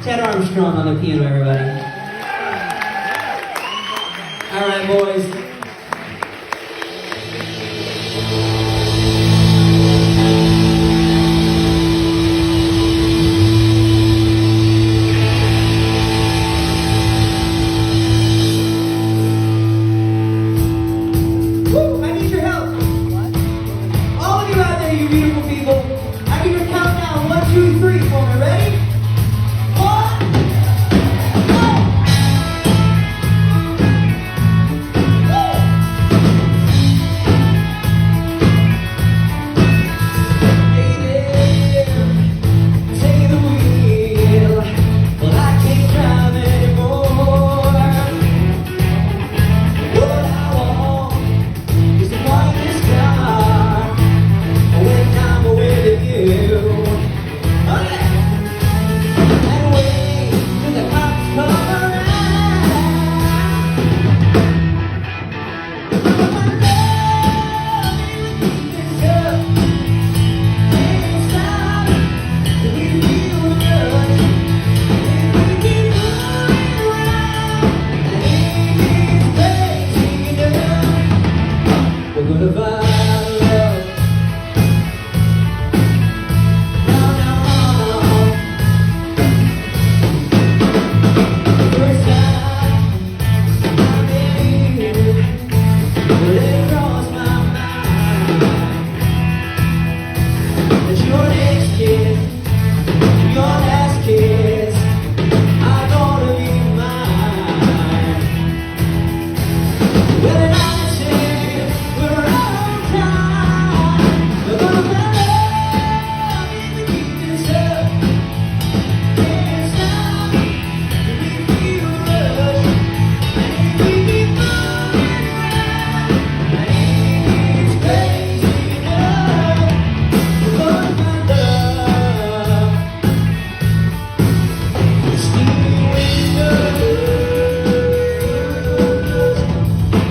Ted Armstrong on the piano, everybody. All right, boys. Woo, I need your help. All of you out there, you beautiful people, I need your countdown. 1, 2, 3 for me. Ready? 1, go! Hey there, take the wheel. Well, I can't drive anymore. What I want is the whitest car when I'm with you. Oh yeah! And wait till the cops come around. My love is up, can't stop till we feel the rush. If we keep moving around, and it is crazy enough, we're gonna find love. No, no, first time I met you, well, it crossed my mind that your next kiss, your last kiss, are gonna be mine. Well, and I say we're on time. We're gonna find love if we keep this up. Can't stop till we feel the rush. And if we keep moving around, and it's crazy enough, we're gonna find love. Steely windows,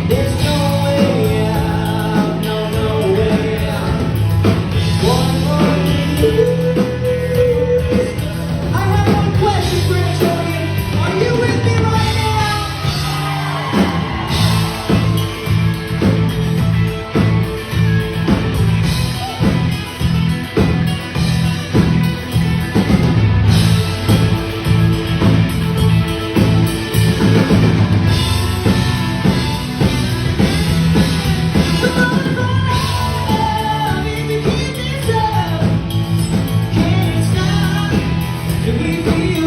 there's no way out, no way out. One more kiss. I have one question for Antonio. Are you with me right now? Come on, love, if we keep this up, can't stop till we feel